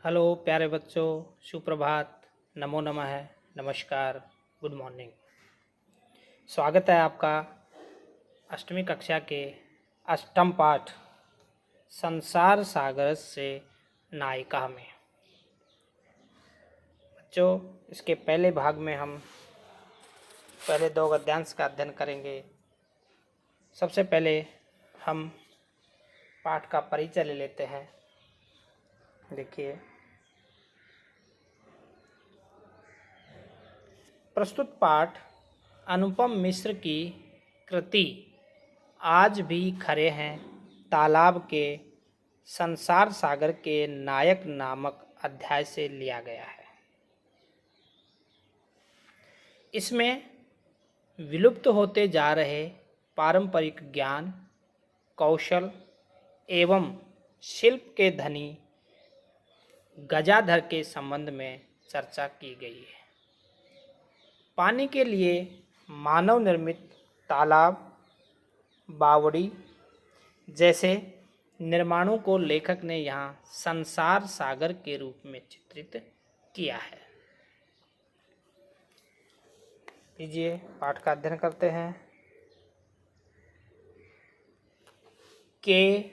Hello प्यारे बच्चों, सुप्रभात, नमो नमः, नमस्कार, गुड मॉर्निंग। स्वागत है आपका अष्टवीं कक्षा के अष्टम पाठ संसार सागर से नायिका में। बच्चों, इसके पहले भाग में हम पहले 2 गद्यांश का अध्ययन करेंगे। सबसे पहले हम पाठ का परिचय ले लेते हैं। देखिए, प्रस्तुत पाठ अनुपम मिश्र की कृति आज भी खरे हैं तालाब के संसार सागर के नायक नामक अध्याय से लिया गया है। इसमें विलुप्त होते जा रहे पारंपरिक ज्ञान, कौशल एवं शिल्प के धनी गजाधर के संबंध में चर्चा की गई है। पानी के लिए मानव निर्मित तालाब, बावड़ी जैसे निर्माणों को लेखक ने यहाँ संसार सागर के रूप में चित्रित किया है। लीजिए, पाठ का अध्ययन करते हैं। के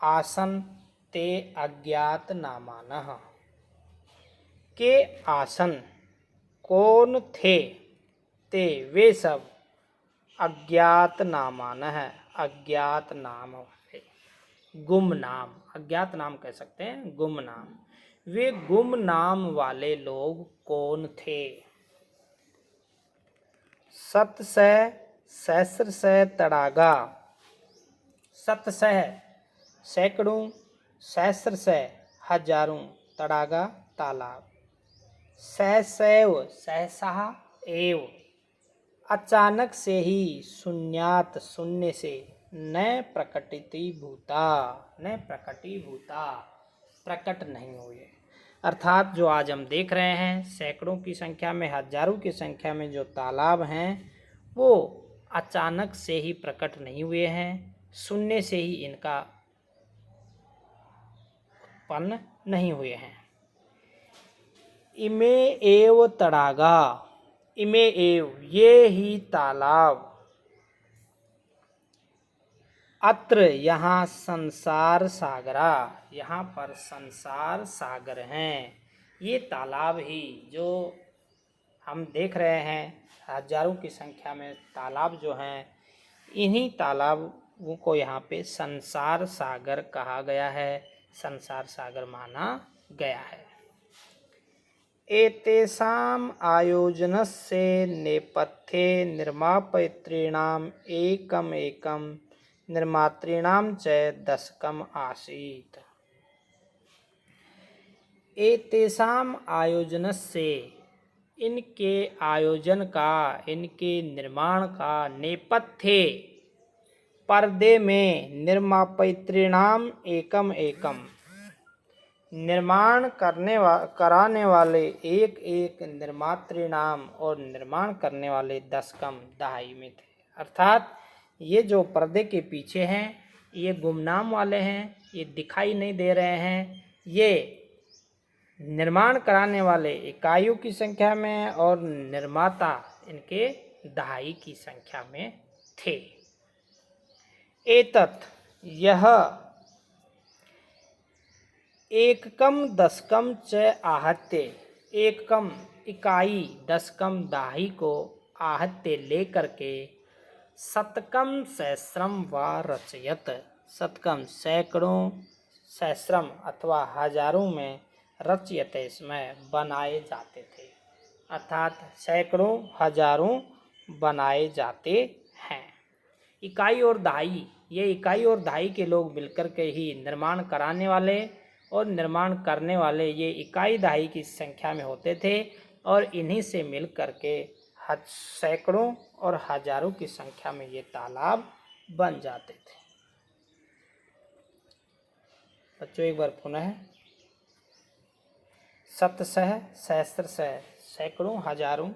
आसन ते अज्ञात नामानः। के आसन कौन थे, ते वे सब अज्ञात नामान है, अज्ञात नाम वाले, गुमनाम, अज्ञात नाम कह सकते हैं, गुमनाम। वे गुमनाम वाले लोग कौन थे? सतसह सहस्रशः तड़ागा। सतसह सैकड़ों, सहस्रशः हजारों, तड़ागा तालाब। सहसैव सहसा एव, अचानक से ही, शून्यात शून्य से, न प्रकटीभूता, न प्रकटीभूता, प्रकट नहीं हुए। अर्थात जो आज हम देख रहे हैं, सैकड़ों की संख्या में, हजारों की संख्या में जो तालाब हैं, वो अचानक से ही प्रकट नहीं हुए हैं, शून्य से ही इनका उत्पन्न नहीं हुए हैं। इमे एव तड़ागा, इमे एव ये ही तालाब, अत्र यहाँ संसार सागरा, यहाँ पर संसार सागर हैं। ये तालाब ही जो हम देख रहे हैं, हजारों की संख्या में तालाब जो हैं, इन्हीं तालाबों को यहाँ पे संसार सागर कहा गया है, संसार सागर माना गया है। एतेषाम् आयोजनस्य नेपथ्ये निर्मापयितॄणाम् एकमेकं निर्मातॄणां च दशकम् आसीत्। एतेषाम् आयोजनस्य, इनके आयोजन का, इनके निर्माण का, नेपथ्ये पर्दे में, निर्मापयितॄणाम् एकम एकम, निर्माण कराने वाले एक एक, निर्मातृनाम और निर्माण करने वाले दशकम दहाई में थे। अर्थात ये जो पर्दे के पीछे हैं, ये गुमनाम वाले हैं, ये दिखाई नहीं दे रहे हैं। ये निर्माण कराने वाले इकाइयों की संख्या में और निर्माता इनके दहाई की संख्या में थे। एतत् यह एककम दशकम च आहत्य, एककम इकाई, दशकम दहाई को आहत्य लेकर के, शतकम सहस्रम व रचयत, शतकम सैकड़ों, सहस्रम अथवा हजारों में, रचयत इसमें बनाए जाते थे। अर्थात सैकड़ों हजारों बनाए जाते हैं। इकाई और दहाई, ये इकाई और दहाई के लोग मिलकर के ही निर्माण कराने वाले और निर्माण करने वाले, ये इकाई दहाई की संख्या में होते थे और इन्हीं से मिल करके सैकड़ों और हजारों की संख्या में ये तालाब बन जाते थे। बच्चों, एक बार पुनः, शतशः सहस्रशः सैकड़ों हजारों,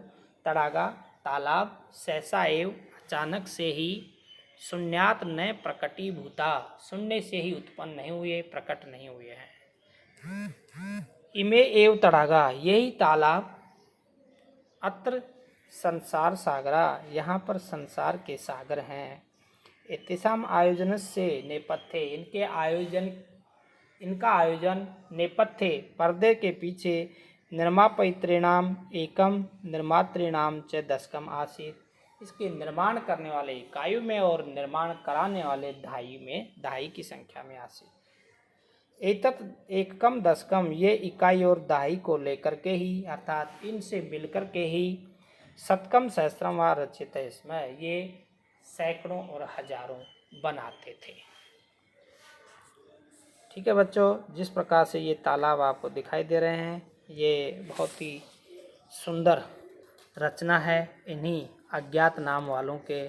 तड़ागा तालाब, सहसा एव अचानक से ही, शून्यात न प्रकटीभूता, शून्य से ही उत्पन्न नहीं हुए, प्रकट नहीं हुए हैं। इमे एव तड़ागा, यही तालाब, अत्र संसार सागरा, यहाँ पर संसार के सागर हैं। एतेषाम आयोजन से नेपथ्य, इनका आयोजन नेपथ्य पर्दे के पीछे निर्मापयितॄणाम एकम निर्मातॄणाम च दशकम आसीत्, इसके निर्माण करने वाले इकाइयों में और निर्माण कराने वाले दहाई की संख्या में आसीत्। एतत् एकम दशकम, ये इकाई और दहाई को लेकर के ही अर्थात इनसे मिलकर के ही शतकम सहस्त्रम व रचित, इसमें ये सैकड़ों और हजारों बनाते थे। ठीक है बच्चों, जिस प्रकार से ये तालाब आपको दिखाई दे रहे हैं, ये बहुत ही सुंदर रचना है इन्हीं अज्ञात नाम वालों के।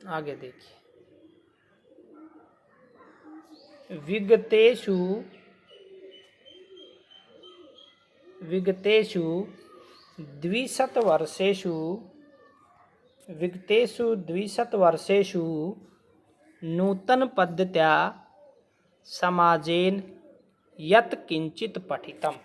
आगे देखिए, विगतेषु द्विशतवर्षेषु नूतनपद्धत्या समाजेन यत् किंचित पठितम्,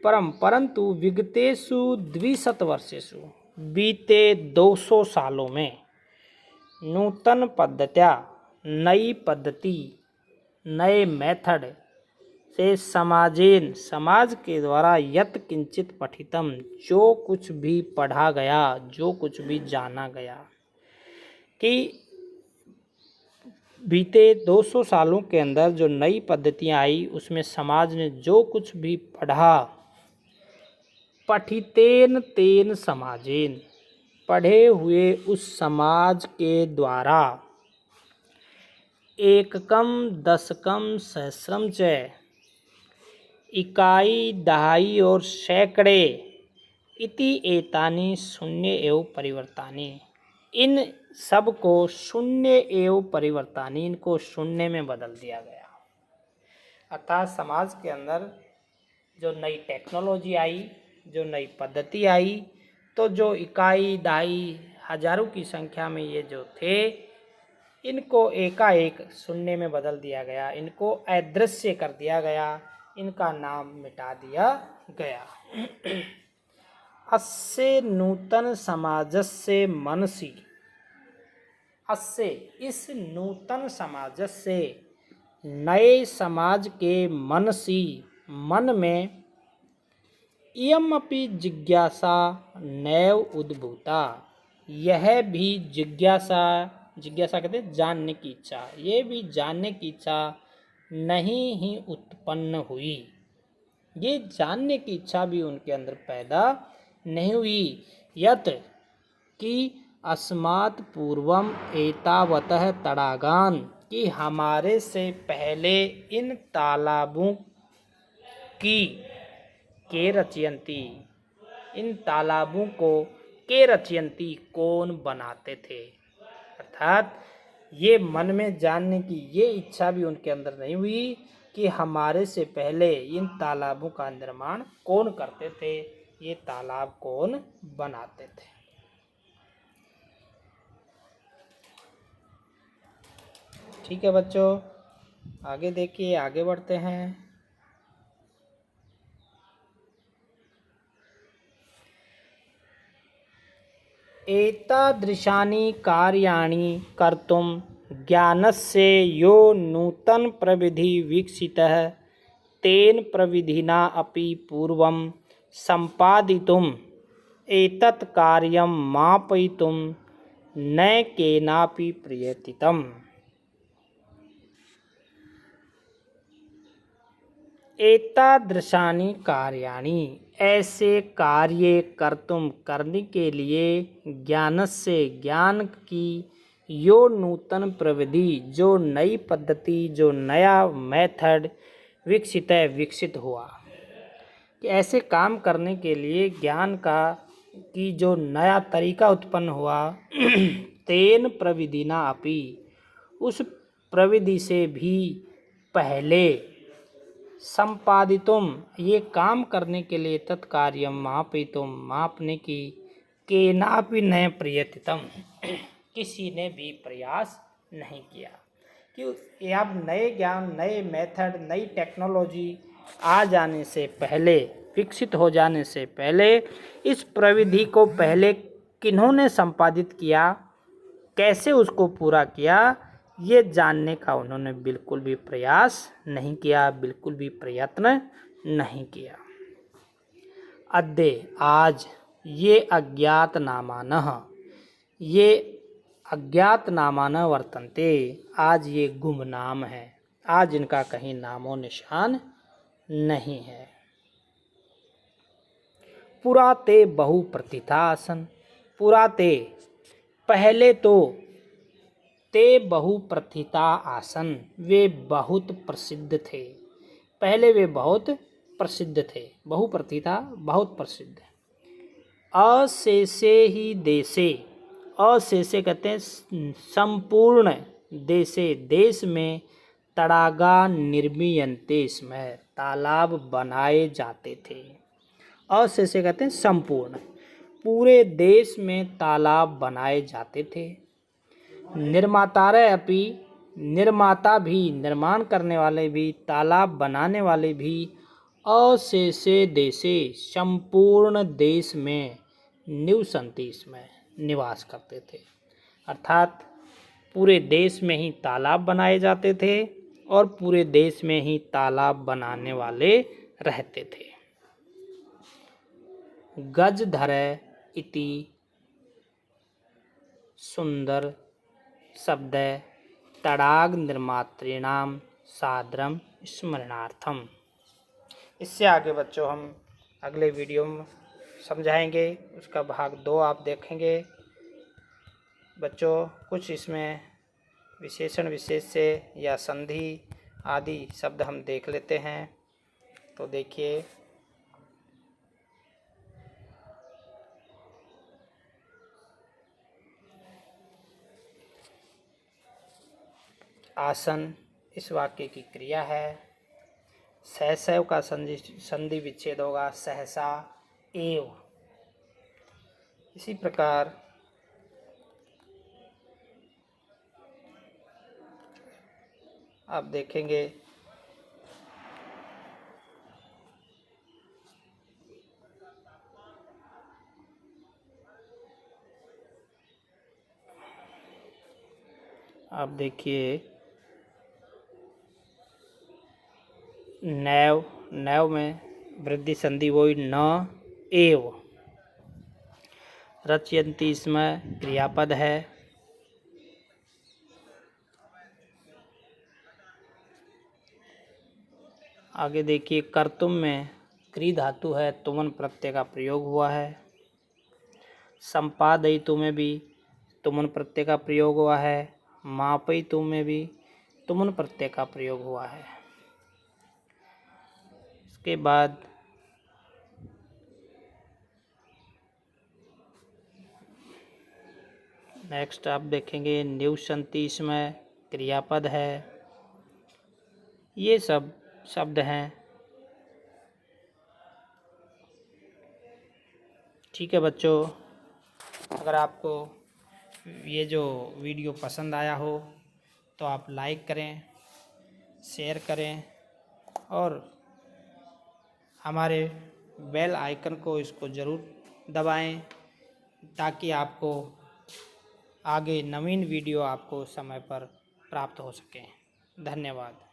परंतु विगतेषु द्विशतवर्षेषु, बीते 200 सालों में, नूतन पद्धत्या, नई पद्धति, नए मेथड से समाज के द्वारा यत् किंचित पठितम, जो कुछ भी पढ़ा गया, जो कुछ भी जाना गया, कि बीते 200 सालों के अंदर जो नई पद्धतियाँ आई, उसमें समाज ने जो कुछ भी पढ़ा, पठितेन तेन समाजेन, पढ़े हुए उस समाज के द्वारा, एककम दशकम सहस्रम च, इकाई दहाई और सैकड़े, इति एतानि शून्य एवं परिवर्तानि, इन सब को शून्य एवं परिवर्तानि, इनको शून्य में बदल दिया गया। अर्थात समाज के अंदर जो नई टेक्नोलॉजी आई, जो नई पद्धति आई, तो जो इकाई दहाई हजारों की संख्या में ये जो थे, इनको एकाएक शून्य में बदल दिया गया, इनको अदृश्य कर दिया गया, इनका नाम मिटा दिया गया। अस्य नूतन समाजस्य मनसि, अस्य, इस नूतन समाजस्य, नए समाज के मनसि, मन में, इयमपि जिज्ञासा नैव उद्भूता, यह भी जिज्ञासा कहते हैं जानने की इच्छा, ये भी जानने की इच्छा नहीं ही उत्पन्न हुई, ये जानने की इच्छा भी उनके अंदर पैदा नहीं हुई। यत कि अस्मात् पूर्वम एतावतः तड़ागान, कि हमारे से पहले इन तालाबों की, के रचयंती, इन तालाबों को, के रचयंती, कौन बनाते थे। अर्थात ये मन में जानने की ये इच्छा भी उनके अंदर नहीं हुई कि हमारे से पहले इन तालाबों का निर्माण कौन करते थे, ये तालाब कौन बनाते थे। ठीक है बच्चों, आगे देखिए, आगे बढ़ते हैं। एतादृशानि कार्याणि कर्तुं ज्ञानस्य यो नूतन प्रविधि विकसितः, तेन प्रविधिना अपि पूर्वं सम्पादितुम् एतत् कार्यं मापयितुं न केनापि प्रयतितम्। एतादृशानि कार्याणि, ऐसे कार्य कर्तुम, करने के लिए, ज्ञानस्य, ज्ञान की, यो नूतन प्रविधि, जो नई पद्धति, जो नया मेथड, विकसित है, विकसित हुआ, कि ऐसे काम करने के लिए ज्ञान का की जो नया तरीका उत्पन्न हुआ, तेन प्रविधिना अपि, उस प्रविधि से भी पहले, संपादितुम, ये काम करने के लिए, तत्कार्यम मापितुम, मापने की, केनापि न प्रयतितम, किसी ने भी प्रयास नहीं किया। क्यों? ये अब नए ज्ञान, नए मेथड, नई टेक्नोलॉजी आ जाने से पहले, विकसित हो जाने से पहले इस प्रविधि को पहले किन्होंने संपादित किया, कैसे उसको पूरा किया, ये जानने का उन्होंने बिल्कुल भी प्रयास नहीं किया, बिल्कुल भी प्रयत्न नहीं किया। अद्य आज ये अज्ञातनामानः, ये अज्ञातनामानः वर्तन्ते, आज ये गुमनाम है, आज इनका कहीं नामो निशान नहीं है। पुरा ते बहु प्रथिता आसन, पुरा ते पहले तो, ते बहु प्रथिता आसन वे बहुत प्रसिद्ध थे, पहले वे बहुत प्रसिद्ध थे, बहु प्रथिता बहुत प्रसिद्ध। अशेषे ही देशे, अशेषे कहते हैं संपूर्ण, देशे देश में, तड़ागा निर्मीयन्ते इसमें तालाब बनाए जाते थे। अशेषे कहते हैं संपूर्ण, पूरे देश में तालाब बनाए जाते थे। निर्मातारे अपि, निर्माता भी, निर्माण करने वाले भी, तालाब बनाने वाले भी, अशेषे देशे संपूर्ण देश में, निवसन्ति इसमें निवास करते थे, अर्थात पूरे देश में ही तालाब बनाए जाते थे और पूरे देश में ही तालाब बनाने वाले रहते थे। गजधरे इति सुंदर शब्द तड़ाग निर्मातॄणाम सादरम स्मरणार्थम। इससे आगे बच्चों हम अगले वीडियो में समझाएंगे, उसका भाग 2 आप देखेंगे। बच्चों कुछ इसमें विशेषण विशेष से या संधि आदि शब्द हम देख लेते हैं। तो देखिए, आसन इस वाक्य की क्रिया है। सहसैव का संधि विच्छेद होगा सहसा एव। इसी प्रकार आप देखेंगे आप देखिए नैव, नैव में वृद्धि संधि वही न एव। रचयन्ति इसमें क्रियापद है। आगे देखिए कर्तुम में क्री धातु है, तुमन प्रत्यय का प्रयोग हुआ है। संपादयितु में भी तुमन प्रत्यय का प्रयोग हुआ है। मापयितु में भी तुमन प्रत्यय का प्रयोग हुआ है। इसके बाद नेक्स्ट आप देखेंगे निवसन्ति, इसमें क्रियापद है। ये सब शब्द हैं। ठीक है बच्चों, अगर आपको ये जो वीडियो पसंद आया हो तो आप लाइक करें, शेयर करें और हमारे बेल आइकन को इसको ज़रूर दबाएं ताकि आपको आगे नवीन वीडियो आपको समय पर प्राप्त हो सके। धन्यवाद।